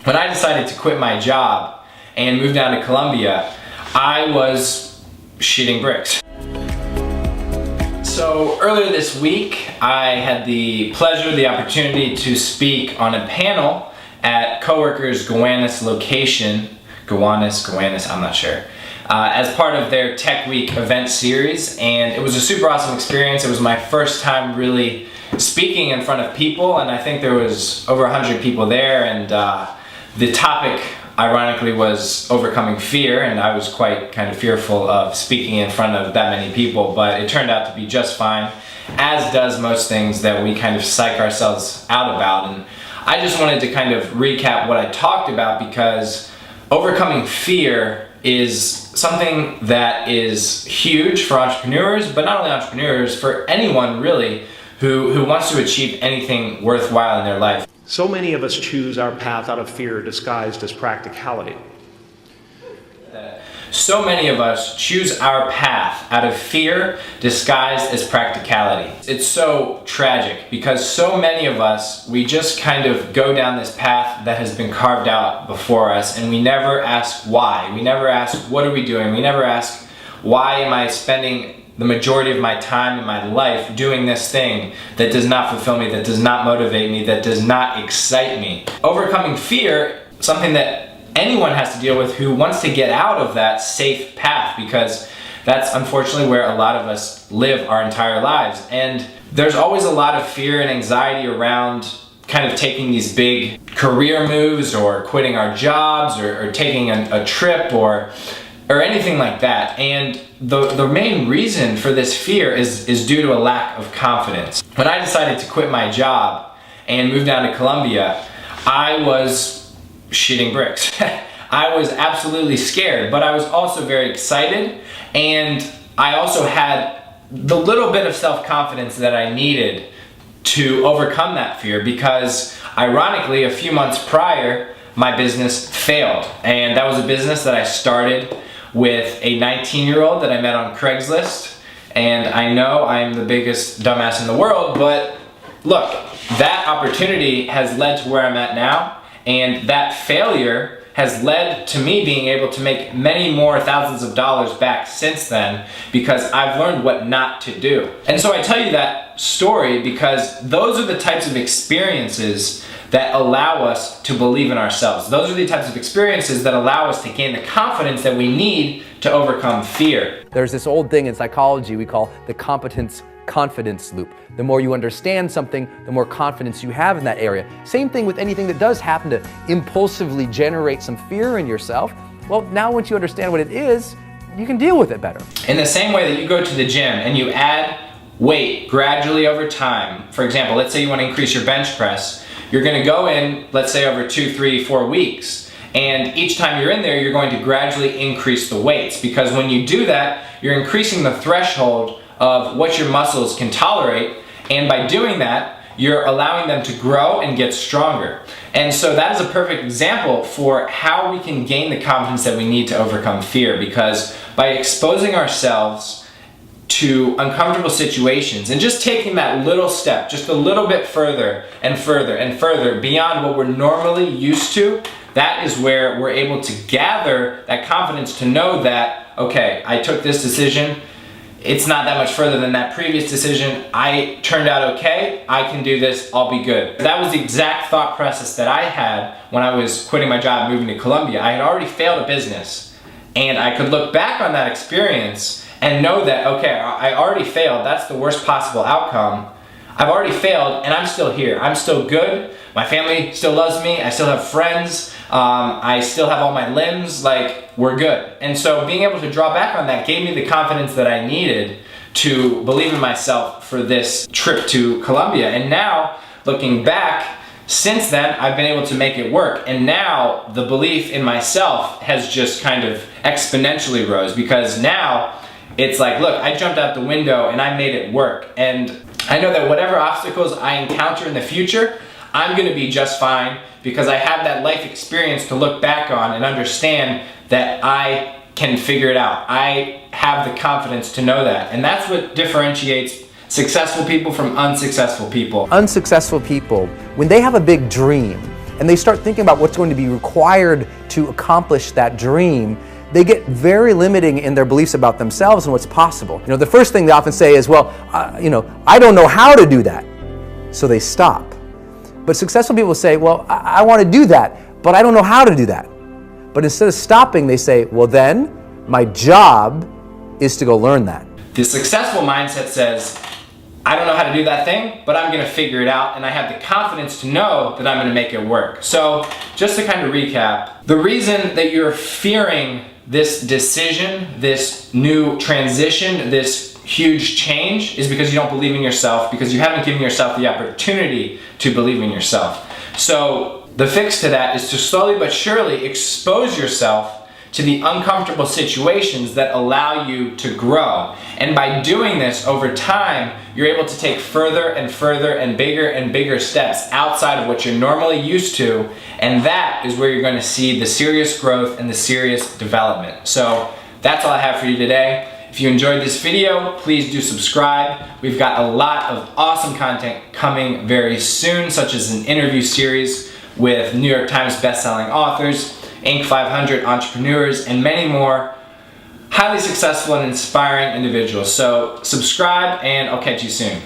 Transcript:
When I decided to quit my job and move down to Colombia, I was shitting bricks. So earlier this week, I had the pleasure, the opportunity to speak on a panel at COWORKRS NYC location, Gowanus, I'm not sure, as part of their Techweek event series, and it was a super awesome experience. It was my first time really speaking in front of people, and I think there was over 100 people there, and the topic ironically was overcoming fear, and I was quite kind of fearful of speaking in front of that many people, but it turned out to be just fine, as does most things that we kind of psych ourselves out about. And I just wanted to kind of recap what I talked about, because overcoming fear is something that is huge for entrepreneurs, but not only entrepreneurs, for anyone really who wants to achieve anything worthwhile in their life. So many of us choose our path out of fear disguised as practicality. So many of us choose our path out of fear disguised as practicality. It's so tragic because so many of us, we just kind of go down this path that has been carved out before us, and we never ask why. We never ask, what are we doing? We never ask, why am I spending the majority of my time in my life doing this thing that does not fulfill me, that does not motivate me, that does not excite me? Overcoming fear, something that anyone has to deal with who wants to get out of that safe path, because that's unfortunately where a lot of us live our entire lives. And there's always a lot of fear and anxiety around kind of taking these big career moves, or quitting our jobs, or taking a trip, or anything like that. And the main reason for this fear is due to a lack of confidence. When I decided to quit my job and move down to Colombia, I was shitting bricks. I was absolutely scared, but I was also very excited, and I also had the little bit of self-confidence that I needed to overcome that fear, because ironically, a few months prior, my business failed. And that was a business that I started with a 19-year-old that I met on Craigslist. And I know I'm the biggest dumbass in the world, but look, that opportunity has led to where I'm at now, and that failure has led to me being able to make many more thousands of dollars back since then, because I've learned what not to do. And so I tell you that story because those are the types of experiences that allow us to believe in ourselves. Those are the types of experiences that allow us to gain the confidence that we need to overcome fear. There's this old thing in psychology we call the competence-confidence loop. The more you understand something, the more confidence you have in that area. Same thing with anything that does happen to impulsively generate some fear in yourself. Well, now once you understand what it is, you can deal with it better. In the same way that you go to the gym and you add weight gradually over time, for example, let's say you want to increase your bench press, you're going to go in, let's say over 2, 3, 4 weeks, and each time you're in there, you're going to gradually increase the weights, because when you do that, you're increasing the threshold of what your muscles can tolerate, and by doing that, you're allowing them to grow and get stronger. And so that is a perfect example for how we can gain the confidence that we need to overcome fear, because by exposing ourselves to uncomfortable situations and just taking that little step, just a little bit further and further and further beyond what we're normally used to, that is where we're able to gather that confidence to know that, okay, I took this decision, it's not that much further than that previous decision, I turned out okay, I can do this, I'll be good. That was the exact thought process that I had when I was quitting my job and moving to Colombia. I had already failed a business, and I could look back on that experience and know that, okay, I already failed, that's the worst possible outcome. I've already failed, and I'm still here. I'm still good, my family still loves me, I still have friends, I still have all my limbs, like, we're good. And so being able to draw back on that gave me the confidence that I needed to believe in myself for this trip to Colombia. And now, looking back, since then, I've been able to make it work. And now, the belief in myself has just kind of exponentially rose, because now, it's like, look, I jumped out the window and I made it work. And I know that whatever obstacles I encounter in the future, I'm gonna be just fine, because I have that life experience to look back on and understand that I can figure it out. I have the confidence to know that. And that's what differentiates successful people from unsuccessful people. Unsuccessful people, when they have a big dream and they start thinking about what's going to be required to accomplish that dream, they get very limiting in their beliefs about themselves and what's possible. You know, the first thing they often say is, well, I don't know how to do that. So they stop. But successful people say, well, I want to do that, but I don't know how to do that. But instead of stopping, they say, well then, my job is to go learn that. The successful mindset says, I don't know how to do that thing, but I'm going to figure it out, and I have the confidence to know that I'm going to make it work. So just to kind of recap, the reason that you're fearing this decision, this new transition, this huge change is because you don't believe in yourself, because you haven't given yourself the opportunity to believe in yourself. So the fix to that is to slowly but surely expose yourself to the uncomfortable situations that allow you to grow. And by doing this over time, you're able to take further and further and bigger steps outside of what you're normally used to, and that is where you're going to see the serious growth and the serious development. So that's all I have for you today. If you enjoyed this video, please do subscribe. We've got a lot of awesome content coming very soon, such as an interview series with New York Times bestselling authors, Inc. 500 entrepreneurs, and many more highly successful and inspiring individuals. So subscribe, and I'll catch you soon.